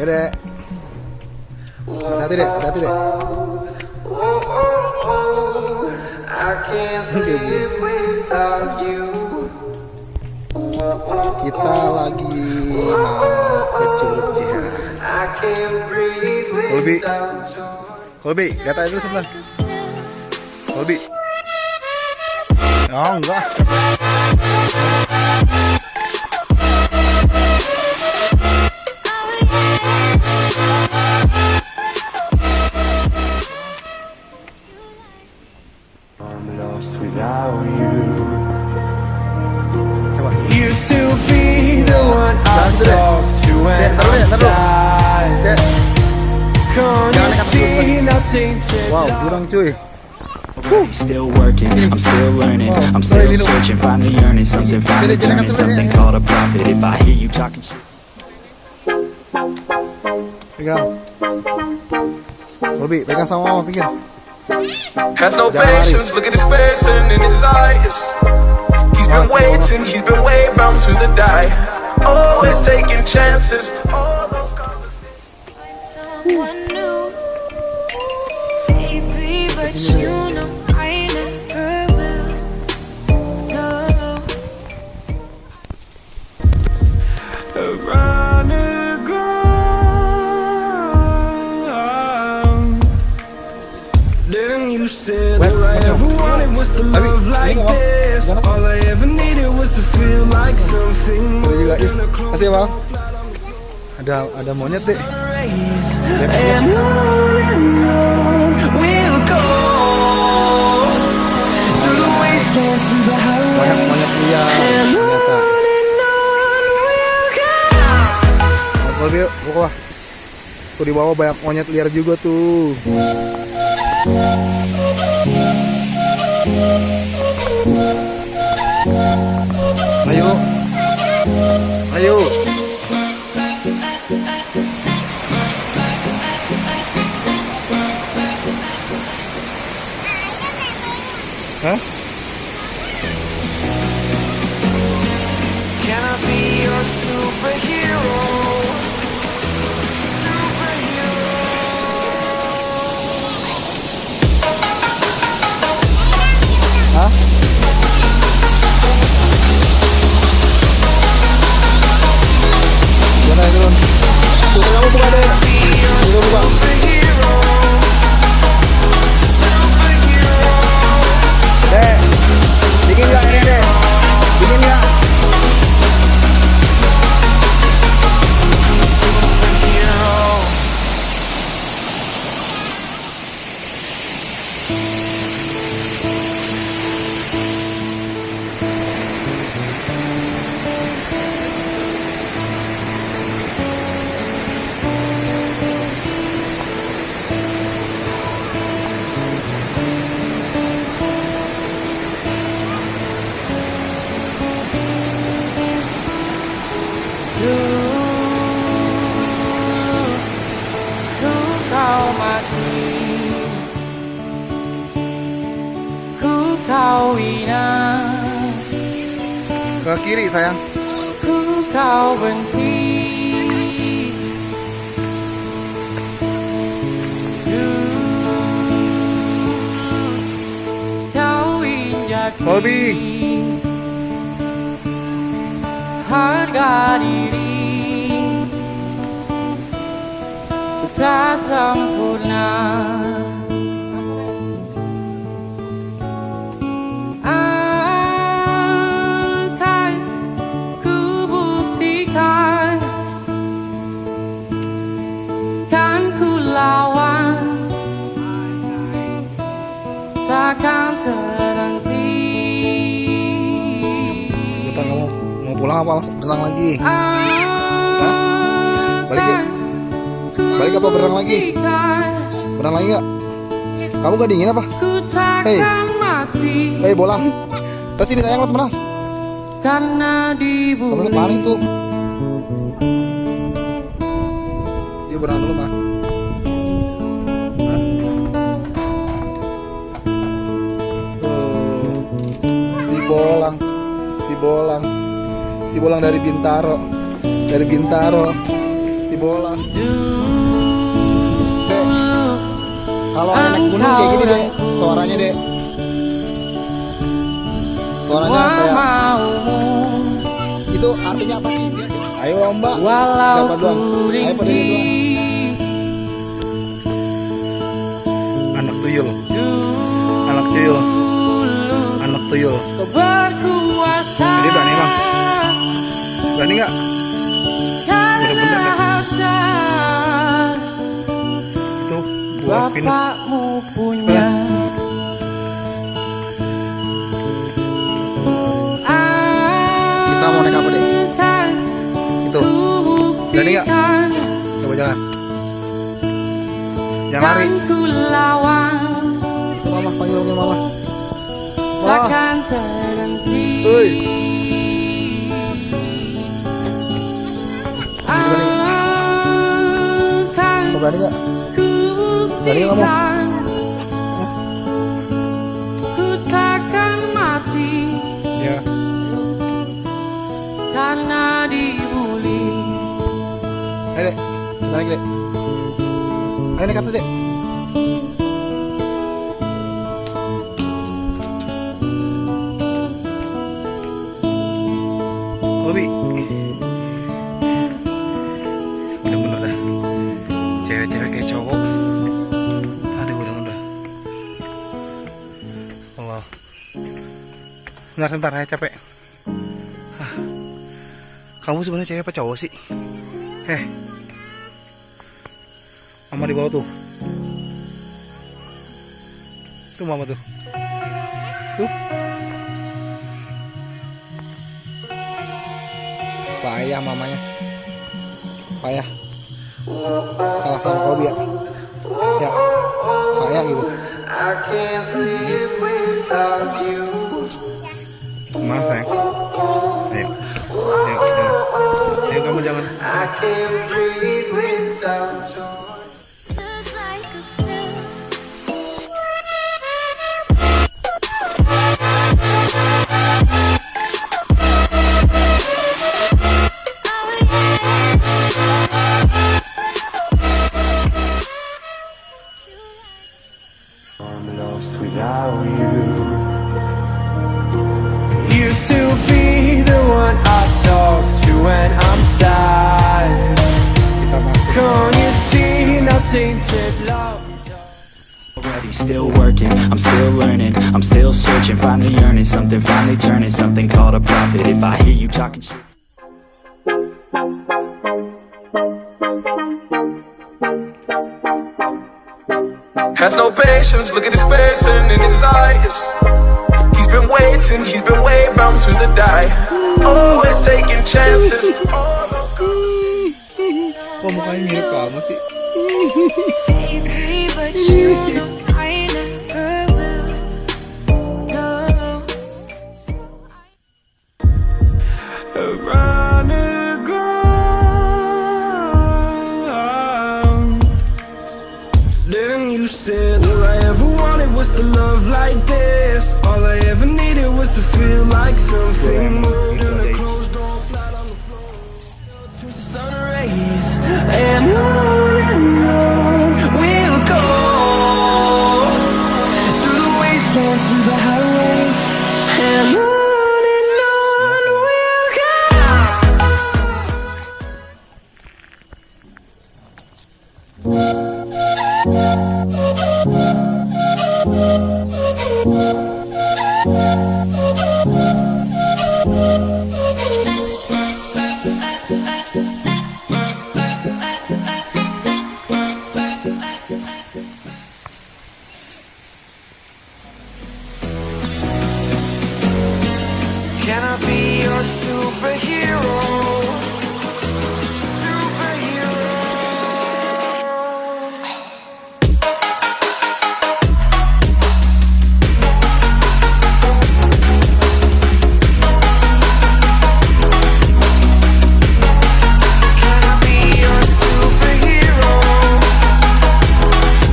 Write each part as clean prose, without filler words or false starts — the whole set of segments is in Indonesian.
Dek. Hati-hati dek, hati-hati dek. Kita lagi mau ke Curug Ciherang. Kolbi, lihat aja dulu sebentar. Kolbi. Oh enggak. Wow, jurang cuy. Still working, I'm still learning, I'm still searching, finally earning something, finally turning something called a profit. If I hear you talking shit. Pegang. Kolbi, pegang sama mama, pikir. Has no patience, look at his face and in his eyes. He's been waiting, he's been way bound to the die. Always taking chances, all those conversations. Someone new, baby, but you know I never will. No. Around the ground. Then you said all I ever wanted was to love like this. All I ever needed was to feel like something more than a close. Kasih bang. Ada monyet deh. And on we'll go through the wastelands, through the highways. Monyet liar ternyata. Kolbi, buka. Tuh di bawah banyak monyet liar juga tuh. Ayo. Ayo. Hah? Can I be your superhero? Hah? Gimana itu, Lon? Coba kamu buka deh. Coba buka. Dek, dingin gak airnya, Dek? Dingin gak? Kau mati, kau hilang, Ke kiri sayang. kau benci, kau injak Kolbi. harga diri tak sempurna. Akan ku buktikan, kan ku lawan, takkan terhenti. Bentar, kamu mau pulang apa langsung berenang lagi? Hah? Balik yuk. Balik apa berenang lagi? Berenang lagi gak? Kamu gak dingin apa? Hei, hei bolang. Lihat sini sayang, lihat mana? Kamu lihat mana itu? Dia berenang dulu mah. Si bolang, si bolang, si bolang dari Bintaro, si bola. Dek, kalau anak gunung kayak gini deh, suaranya deh. Suaranya kayak itu artinya apa sih? Ayo Mbak, siapa duluan? Ayo pada duluan. Anak tuyul, anak tuyul, anak tuyul. Jadi berani bang? Berani nggak? Bener-bener itu buah pinus. Kita mau naik apa deh? Itu berani nggak? Coba jalan. Jangan lari. Mama panggilnya mama. Takkan terhenti. Berani nggak? Berani nggak kamu? Ku takkan mati. Ya. Karena dibully. Ayo dek, naik dek. Ayo naik ke atas dek. Obi, bener-bener dah. Cewek-cewek kayak cowok. Aduh, bener-bener. Allah. Bentar, ya capek. Kamu sebenarnya cewek apa cowok sih? Mama di bawah tuh. Tuh mama tuh. Tuh. Payah mamanya. Payah. Salah sama kau dia. Ya. Payah gitu. Kemana sayang? Ayo. Ayo kamu jangan. Just like a pill. I'm lost without you. Used to be the one I talk to when I'm sad. Can't you see now tainted love is already still working, I'm still learning, I'm still searching, finally earning something, finally turning something called a profit. If I hear you talking shit, Has no patience, look at his face and in his eyes. He's been waiting, he's been way bound to the die. Always taking chances. All those Kok mukanya mirip kamu sih? Baby, but you know I never will. No. So around the ground. Then you said all I ever wanted was to love like this. All I ever needed was to feel like something more than a closed door flat on the floor. To the sun rays and on we'll go through the wastelands, through the highways, and on we'll go. Can I be your superhero? Superhero. Can I be your superhero?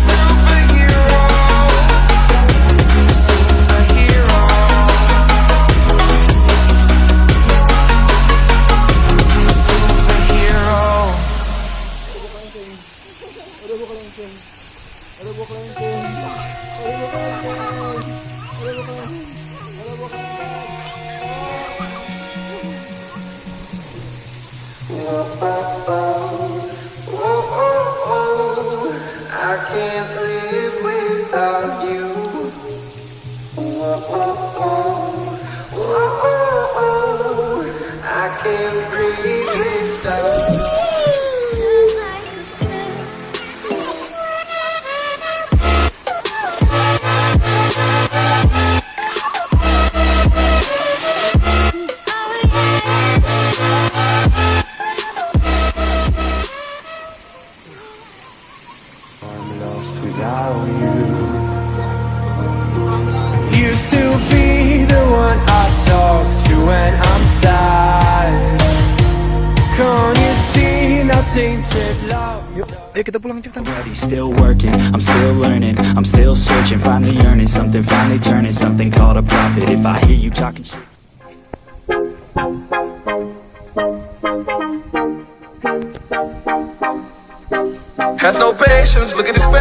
Superhero. Superhero. I can't live without you. I can't breathe without you. Without you, used to be the one I talk to when I'm sad. Can't you see now tainted love? Yuk, ayo kita pulang cepetan. Still working, I'm still learning, I'm still searching, finally earning something, finally turning something called a profit. If I hear you talking shit. Has no patience, look at his face.